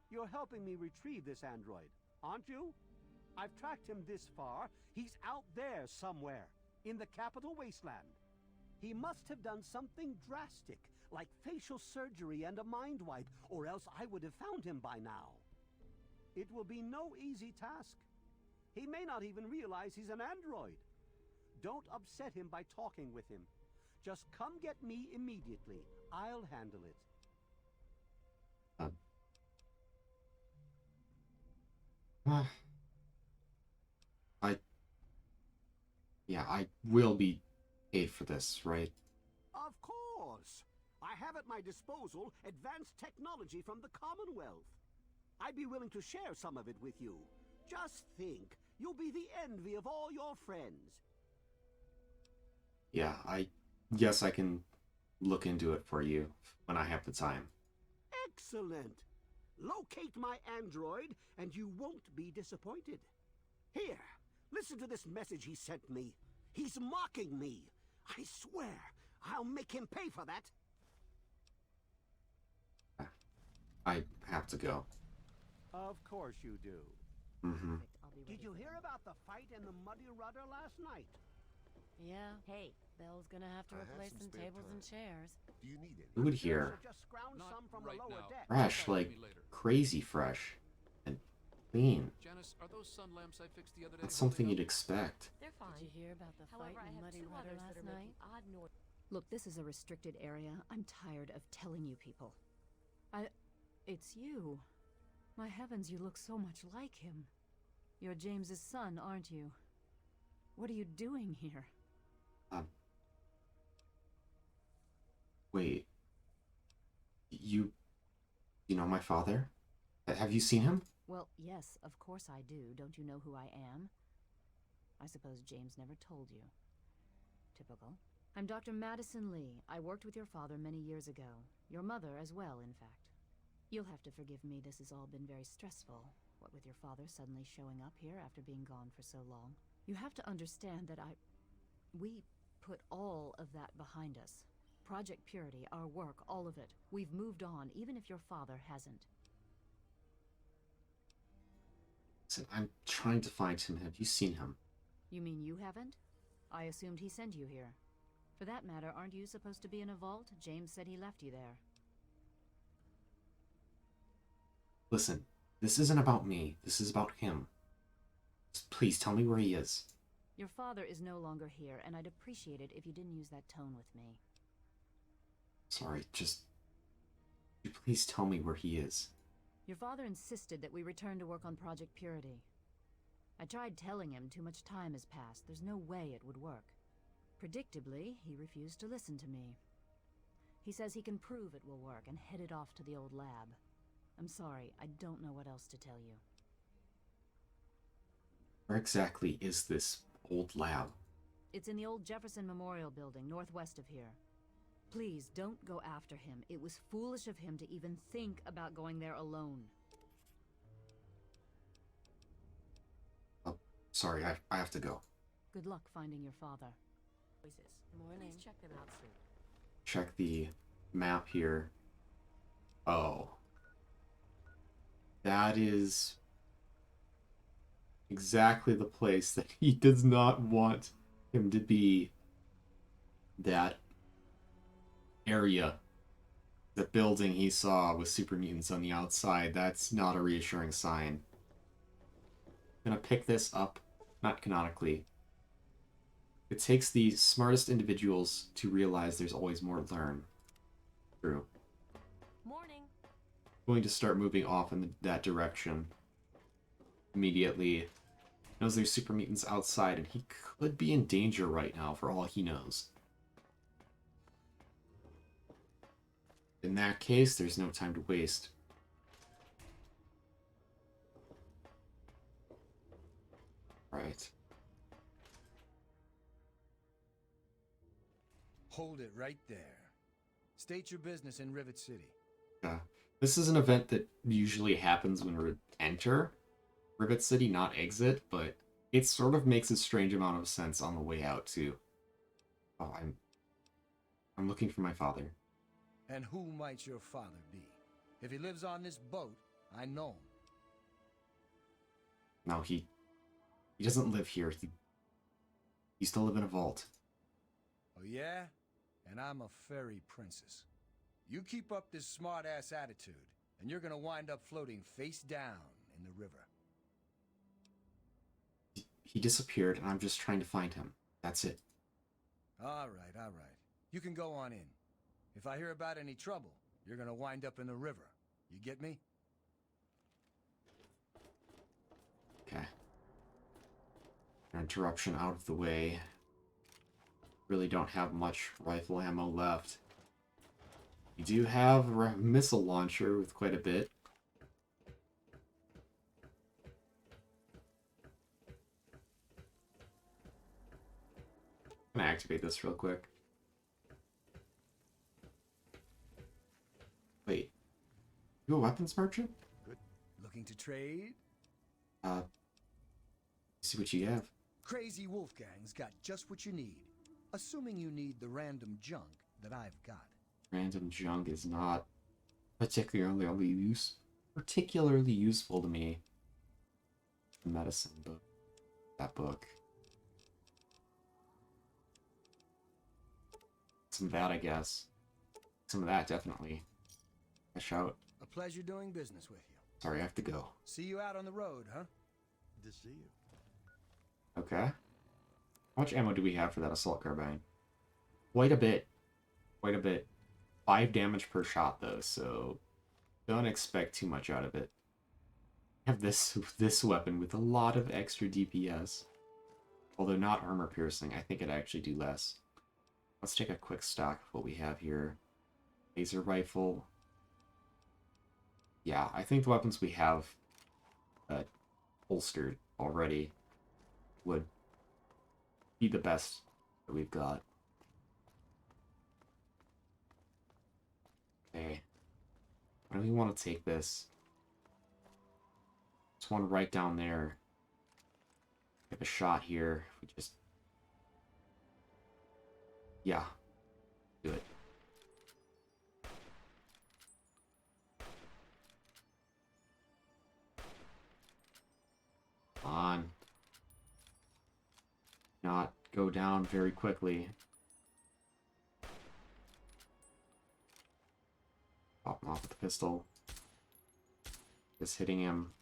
You're helping me retrieve this android, aren't you? I've tracked him this far. He's out there somewhere, in the Capital Wasteland. He must have done something drastic, like facial surgery and a mind wipe, or else I would have found him by now. It will be no easy task. He may not even realize he's an android. Don't upset him by talking with him. Just come get me immediately. I'll handle it. I will be paid for this, right? Of course. I have at my disposal advanced technology from the Commonwealth. I'd be willing to share some of it with you. Just think, you'll be the envy of all your friends. Yeah, I guess I can look into it for you when I have the time. Excellent. Locate my android, and you won't be disappointed. Here, listen to this message he sent me. He's mocking me. I swear, I'll make him pay for that. I have to go. Of course you do. Mm-hmm. Did you hear about the fight in the Muddy Rudder last night? Yeah. Hey, Belle's gonna have to replace some tables and chairs. Do you need any? Food here. So just scrounge Not some from right the lower now. deck. Fresh, Try like me later. crazy fresh. And clean. Janice, are those sun lamps I fixed the other day? That's something holding you'd expect. They're fine. Did you hear about the fight However, I in have Muddy two Rudder others that last are night? making odd noise. Look, this is a restricted area. I'm tired of telling you people. It's you. My heavens, you look so much like him. You're James's son, aren't you? What are you doing here? Wait. You know my father? Have you seen him? Well, yes, of course I do. Don't you know who I am? I suppose James never told you. Typical. I'm Dr. Madison Lee. I worked with your father many years ago. Your mother as well, in fact. You'll have to forgive me, this has all been very stressful. What with your father suddenly showing up here after being gone for so long. You have to understand that we put all of that behind us. Project Purity, our work, all of it. We've moved on, even if your father hasn't. Listen, I'm trying to find him. Have you seen him? You mean you haven't? I assumed he sent you here. For that matter, aren't you supposed to be in a vault? James said he left you there. Listen, this isn't about me. This is about him. Just please tell me where he is. Your father is no longer here, and I'd appreciate it if you didn't use that tone with me. Sorry, just... Could you please tell me where he is? Your father insisted that we return to work on Project Purity. I tried telling him too much time has passed. There's no way it would work. Predictably, he refused to listen to me. He says he can prove it will work and headed off to the old lab. I'm sorry, I don't know what else to tell you. Where exactly is this old lab? It's in the old Jefferson Memorial Building, northwest of here. Please, don't go after him. It was foolish of him to even think about going there alone. Oh, sorry, I have to go. Good luck finding your father. Morning. Please check them out soon. Check the map here. Oh. That is exactly the place that he does not want him to be. That area. The building he saw with super mutants on the outside. That's not a reassuring sign. I'm gonna pick this up. Not canonically. It takes the smartest individuals to realize there's always more to learn. True. Morning. Going to start moving off in that direction. Immediately. Knows there's super mutants outside, and he could be in danger right now, for all he knows. In that case, there's no time to waste. Right. Hold it right there. State your business in Rivet City. This is an event that usually happens when we enter Rivet City, not exit, but it sort of makes a strange amount of sense on the way out, too. Oh, I'm looking for my father. And who might your father be? If he lives on this boat, I know him. No, he doesn't live here. He used to live in a vault. Oh yeah? And I'm a fairy princess. You keep up this smart-ass attitude, and you're gonna wind up floating face down in the river. He disappeared, and I'm just trying to find him. That's it. All right. You can go on in. If I hear about any trouble, you're gonna wind up in the river. You get me? Okay. Interruption out of the way. Really don't have much rifle ammo left. You do have a missile launcher with quite a bit. I'm gonna activate this real quick. Wait. You a weapons merchant? Good. Looking to trade? See what you have. Crazy Wolfgang's got just what you need. Assuming you need the random junk that I've got. Random junk is not particularly useful to me. The medicine book. That book. Some of that, I guess. Some of that, definitely. Cash out. A pleasure doing business with you. Sorry, I have to go. See you out on the road, huh? To see you. Okay. How much ammo do we have for that assault carbine? Quite a bit. Quite a bit. 5 damage per shot, though, so don't expect too much out of it. I have this weapon with a lot of extra DPS. Although not armor piercing, I think it actually do less. Let's take a quick stock of what we have here. Laser rifle. Yeah, I think the weapons we have holstered already would be the best that we've got. Okay. Why do we want to take this? This one right down there. Give a shot here. If we just... Yeah. Do it. Come on. Not go down very quickly. Pop him off with the pistol. Just hitting him.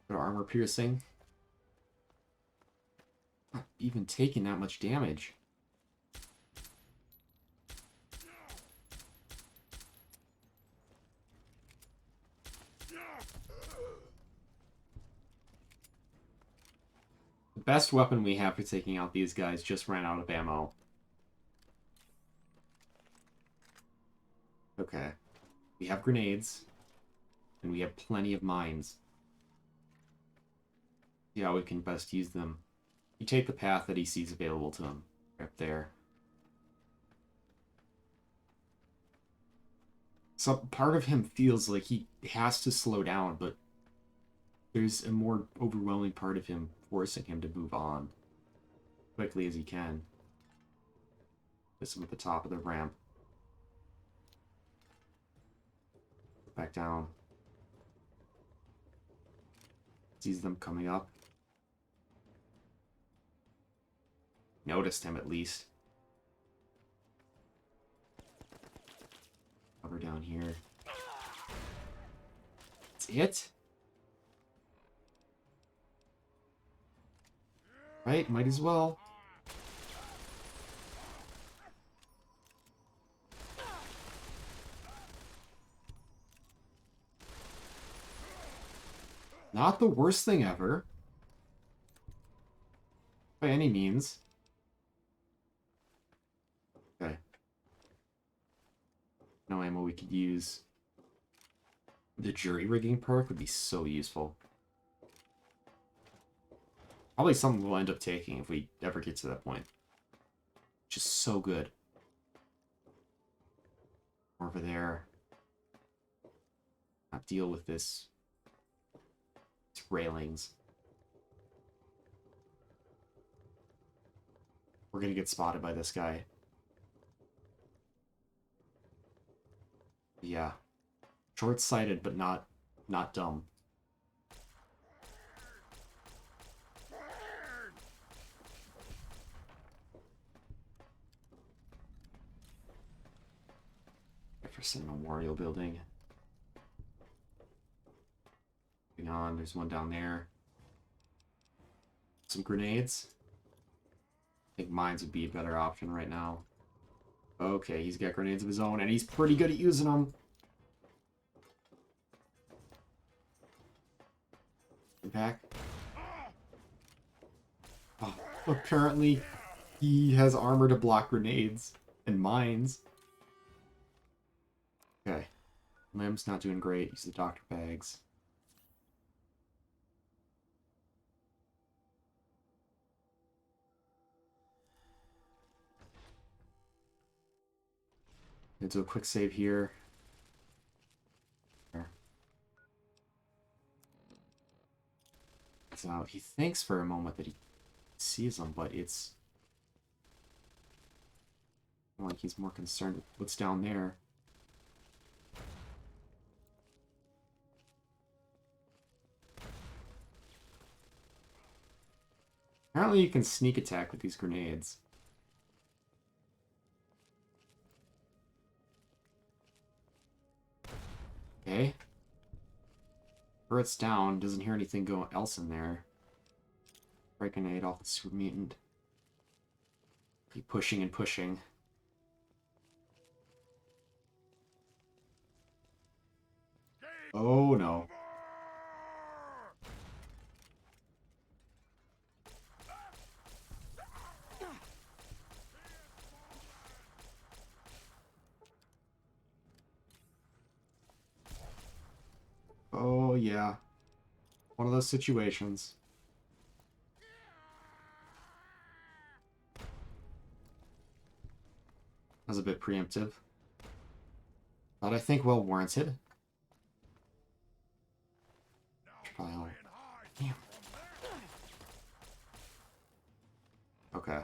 Good armor piercing. Not even taking that much damage. The best weapon we have for taking out these guys just ran out of ammo. Okay. We have grenades. And we have plenty of mines. See how we can best use them. You take the path that he sees available to him. Right up there. Some part of him feels like he has to slow down, but there's a more overwhelming part of him forcing him to move on quickly as he can. This him at the top of the ramp. Back down. Sees them coming up. Noticed him at least. Cover down here. That's it? Right, might as well. Not the worst thing ever. By any means. Okay. No ammo we could use. The jury rigging perk would be so useful. Probably something we'll end up taking if we ever get to that point. Just so good. Over there. Not deal with this. These railings. We're gonna get spotted by this guy. Yeah. Short-sighted, but not dumb. Jefferson Memorial Building. Moving on, there's one down there. Some grenades. I think mines would be a better option right now. Okay, he's got grenades of his own, and he's pretty good at using them. Back. Oh, apparently, he has armor to block grenades and mines. Okay. Limb's not doing great. Use the doctor bags. Gonna do a quick save here. There. So he thinks for a moment that he sees them, but it's like he's more concerned with what's down there. Apparently you can sneak attack with these grenades. Okay. Turret's down, doesn't hear anything else in there. Break grenade off the super mutant. Keep pushing and pushing. Oh no. yeah. One of those situations. That was a bit preemptive. But I think well warranted. Trial. Damn. Okay.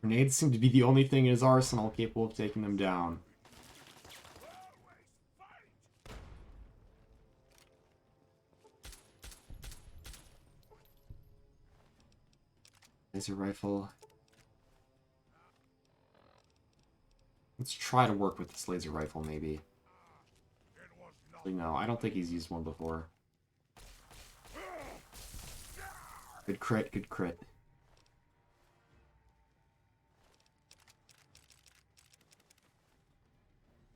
Grenades seem to be the only thing in his arsenal capable of taking them down. Laser rifle. Let's try to work with this laser rifle, maybe. No, I don't think he's used one before. Good crit, good crit.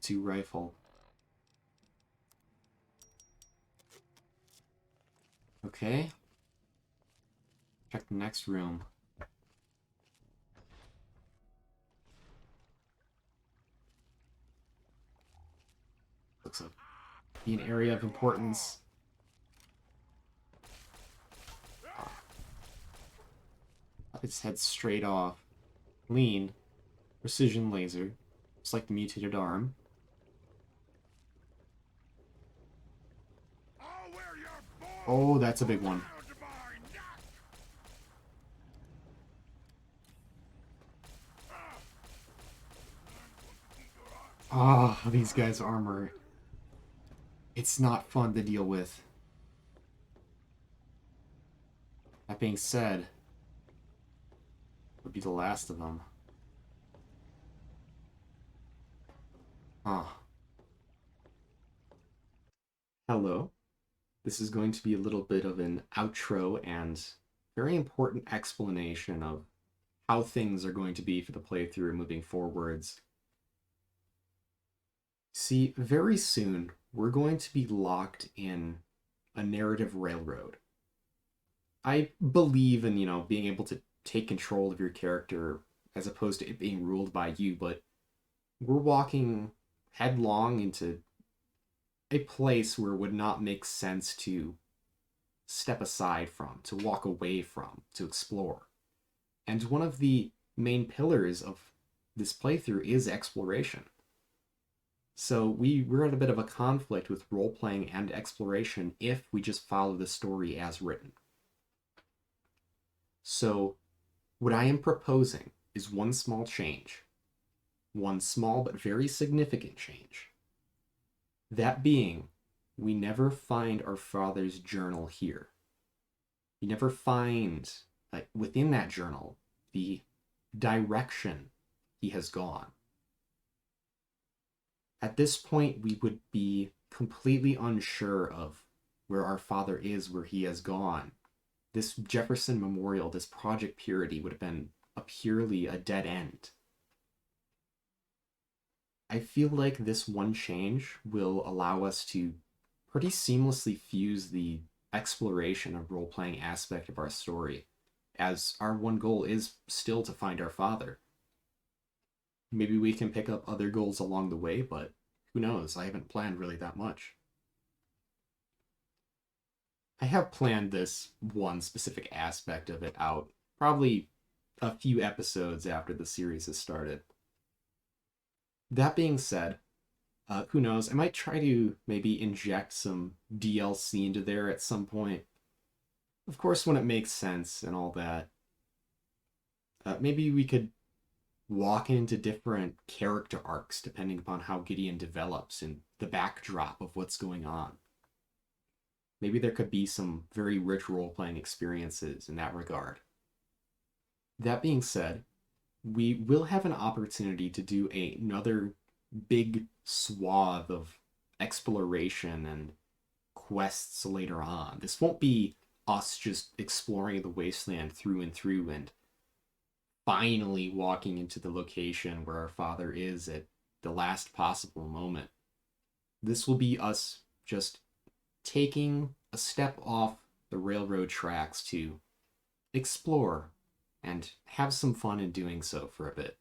Two rifle. Okay. Check the next room. Looks like be an area of importance. Its head straight off. Lean. Precision laser. Just like the mutated arm. Oh, that's a big one. Ah, oh, these guys' armor. It's not fun to deal with. That being said, would be the last of them. Huh. Hello. This is going to be a little bit of an outro and very important explanation of how things are going to be for the playthrough moving forwards. See, very soon, we're going to be locked in a narrative railroad. I believe in, being able to take control of your character as opposed to it being ruled by you, but we're walking headlong into a place where it would not make sense to step aside from, to walk away from, to explore. And one of the main pillars of this playthrough is exploration. So we're at a bit of a conflict with role-playing and exploration if we just follow the story as written. So what I am proposing is one small change. One small but very significant change. That being, we never find our father's journal here. You never find, within that journal, the direction he has gone. At this point, we would be completely unsure of where our father is, where he has gone. This Jefferson Memorial, this Project Purity, would have been purely a dead end. I feel like this one change will allow us to pretty seamlessly fuse the exploration and role-playing aspect of our story, as our one goal is still to find our father. Maybe we can pick up other goals along the way, but who knows? I haven't planned really that much. I have planned this one specific aspect of it out probably a few episodes after the series has started. That being said, who knows? I might try to maybe inject some DLC into there at some point. Of course, when it makes sense and all that. Maybe we could walk into different character arcs depending upon how Gideon develops and the backdrop of what's going on. Maybe there could be some very rich role-playing experiences in that regard. That being said, we will have an opportunity to do another big swath of exploration and quests later on. This won't be us just exploring the wasteland through and through and finally walking into the location where our father is at the last possible moment. This will be us just taking a step off the railroad tracks to explore and have some fun in doing so for a bit.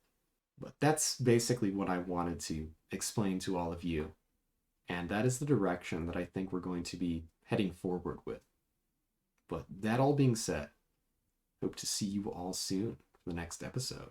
But that's basically what I wanted to explain to all of you. And that is the direction that I think we're going to be heading forward with. But that all being said, hope to see you all soon for the next episode.